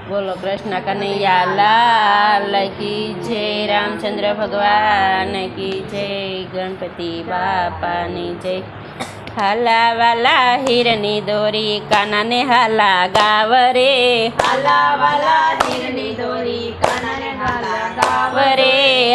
बोलो कृष्ण कन्हैया लाल की जय, रामचंद्र भगवान की जय, गणपति बापा नी जय। हाला वाला हिरनी दोरी काना ने हाला गावरे, हाला वाला हिरनी दोरी काना ने हाला गावरे,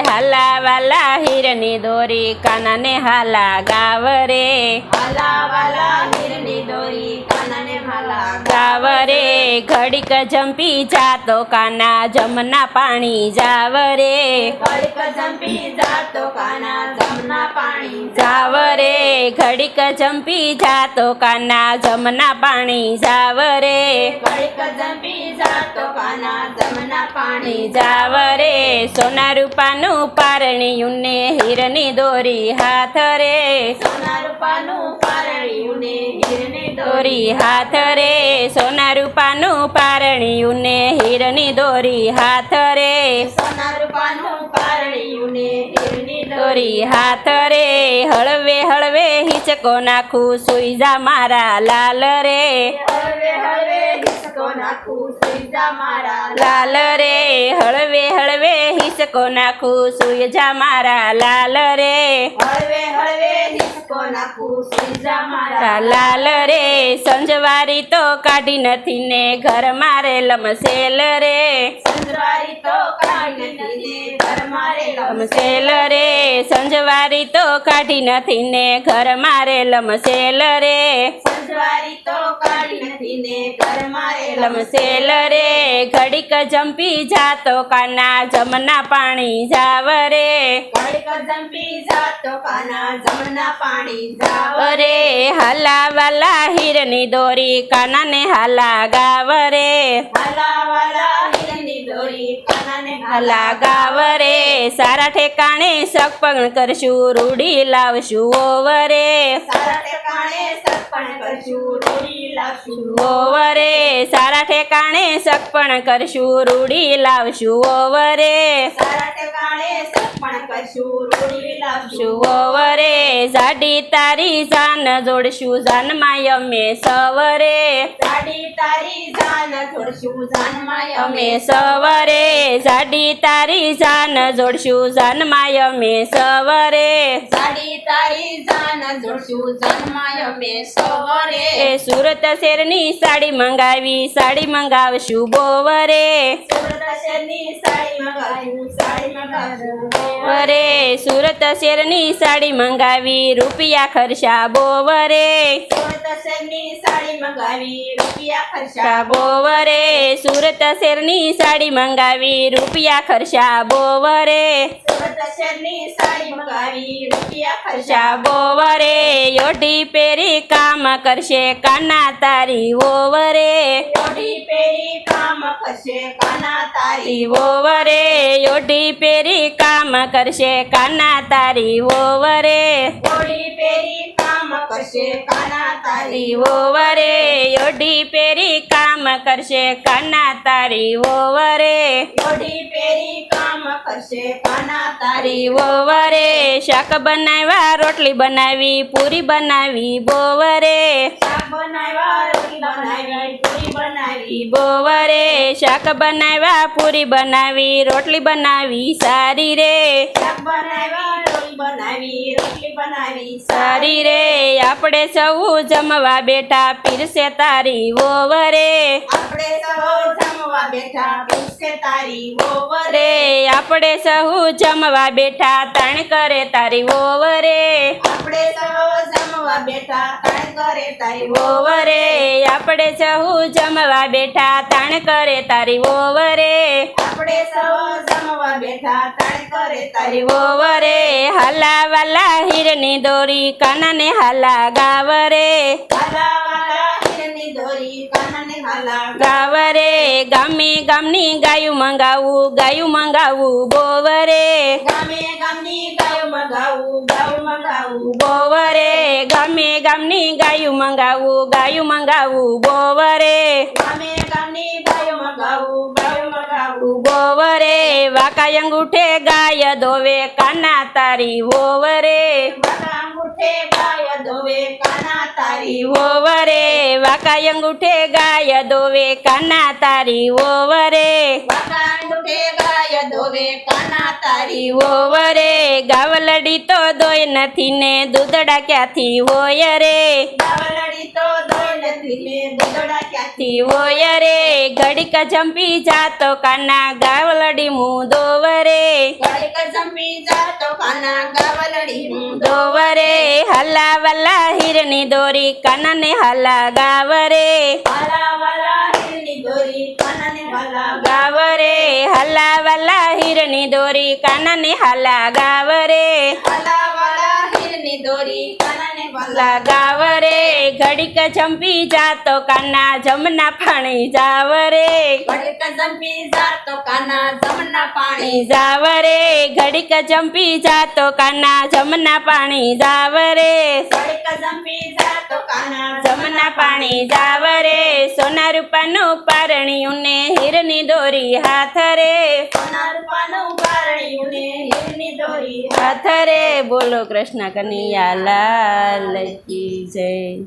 हाला वाला हिरनी दोरी काना ने हाला गावरे, हाला वाला हिरनी दोरी काना ने हाला गावरे। घड़ीक जंपी जातो काना जमना पाणी जावरे, घड़ीक जंपी जातो काना जमना पाणी जावरे, घड़ीक जंपी जातो काना जमना पाणी जावरे, घड़ीक जंपी जातो काना जमना पाणी जावरे। सोना रूपानु पारणिયું ने हिरनी दोरी हाथ रे, सोना रूपानु पारणिયું ने हिरनी दोरी हाथ रे, सोना रूपानु पारणिયું ने हिरनी दोरी हाथ रे, सोना रूपानु पारणिયું ने हिरनी दोरी हाथ रे। हळवे हळवे हिचको नाखू सुई जा मारा लाल रे, हळवे हळवे हिसको नाखू सुई जा मारा लाल रे, हळवे हळवे हिचको नाखू सुई जा मारा लाल रे, हळवे हळवे हिसको नाखू सुई जा मारा लाल रे। संजवारी तो काઢી નથી ને ઘર મારે લમસેલ રે, સંજવારી તો કાઢી નથી ને ઘર મારે લમસેલ રે, સંજવારી તો કાઢી નથી ને ઘર મારે લમસેલ રે, સંજવારી તો કાઢી નથી ને ઘર મારે લમસેલ રે। ઘડીક જંપી જાતો કાના જમના પાણી જાવરે, ઘડીક જંપી જાતો કાના જમના પાણી જાવ રે, हाला વાલા હિરની દોરી કાના ને हाला ગાવરે, हाला વાલા હિરની દોરી કાના ને हाला ગાવરે। સારા ઠેકાણે સગપણ કરશું રૂડી લાવશું ઓવરે, સારા ઠેકાણે સગપણ કરશું રૂડી લાવશું ઓવરે, સારા ઠેકાણે સગપણ કરશું રૂડી લાવશું ઓવરે, સારા ઠેકાણે સગપણ કરશું રૂડી લાવશું ઓવરે। જાડી તારી જાન જોડશું જાનમાં અમે સવરે, જાડી તારી જાન જોડશું જાનમાં અમે સવરે, જાડી તારી જાન જોડશું જાનમાં અમે સવરે, જાડી તારી જાન જોડશું જાનમાં અમે સવારે એ સુરત શેરની સાડી મંગાવી સાડી મંગાવશું બોવરે, સુરત શહેરની સાડી મંગાવ્યું સાડી મંગાવ્યું વરે, સુરત શેરની સાડી મંગાવી રૂપિયા ખર્ચા બોવરે, સુરત શહેરની સાડી મંગાવી રૂપિયા ખર્ચા બોવરે, સુરત શેરની સાડી મંગાવી રૂપિયા ખર્ચા બોવરે, સુરત શહેરની સાડી મંગાવી રૂપિયા ખર્ચા બોવરે। યોઢી પેરી કામ કરશે કાના તારી ઓવરે, યોઢી પેરી કામ કરશે કાના તારી ઓવરે, યોઢી પેરી કામ કરશે કાના તારી ઓવરે, યોઢી પેરી કામ કરશે કાના તારી ઓવરે, યોઢી પેરી કામ કરશે કાના તારી ઓવરે, યોઢી પેરી કામ કરશે કાના તારી ઓવરે। શાક બનાવ્યા રોટલી બનાવી પૂરી બનાવી બોવરે, શાક બનાવ્યા રોટલી બનાવી પૂરી બનાવી બોવરે, શાક બનાવ્યા પૂરી બનાવી રોટલી બનાવી સારી રે, શાક બનાવ્યા રોટલી બનાવી રોટલી બનાવી સારી રે। આપણે સૌ જમવા બેઠા પીરસે તારી ઓવરે, આપણે સૌ જમવા બેઠા પીરસે તારી ઓવરે રે, આપણે સૌ જમવા બેઠા તાણ કરે તારી ઓવરે, આપણે સૌ જમવા બેઠા તાણ કરે તારી ઓવરે, આપણે સૌ જમવા બેઠા તાણ કરે તારી ઓવરે, આપણે સૌ જમવા બેઠા તાણ કરે તારી ઓવરે। हाला વાલા હિરની દોરી કાના ને हाला ગાવરે, हाला વાલા હિરની દોરી કાના ને हाला ગાવરે, ગામે ગામની ગાયું મંગાવું બોવરે, ગામે ગામની ગાયો મંગાવું બોવરે, ગામે ગામની ગાયું મંગાવું બોવરે, ગામે ગામની ગાયો મંગાવું બોવરે, વાકા અંગૂઠે ગાય દોવે કાના તારી ઓવરે, વાકા અંગૂઠે અંગૂઠે ગાય દોવે કાના તારી ઓવરે વાંકા અંગૂઠે ગાય દોવે કાના તારી ઓવરે વાંકા અંગૂઠે ગાય દોવે કાના તારી ઓવરે ગાવલડી તો દોય નથી ને દૂધડા ક્યાંથી હોય રે ગાવલડી તો દોય નથી ને દૂધડા ક્યાંથી હોય રે ઘડીક જંપી જાતો કાના ગાવલડી મું દોવરે ઘડીક જંપી જાતો કાના ગાવલડી હું દોવરે હલા વલા હિરની દોરી કાનાને હલા ગાવરે વાલા વાલા હિરની દોરી કાનાને વાલા ગાવરે હલા વલા હિરની દોરી કાનાને હલા ગાવરે વાલા વાલા હિરની દોરી કાનાને વાલા હલા ગાવરે ઘડીક જંપી જાતો કાના જમના પાણી જાવરે ઘડીક જંપી જાતો કાના જમના પાણી જાવરે ઘડીક જંપી જાતો કાના જમના પાણી જાવરે ઘડીક જંપી જાતો કાના જમના પાણી જાવરે સોના રૂપાનું પારણિયું ને હીરની દોરી હાથ રે સોના રૂપાનું પારણિયું ને હીરની દોરી હાથ રે બોલો કૃષ્ણ કનૈયા લાલ કી જય.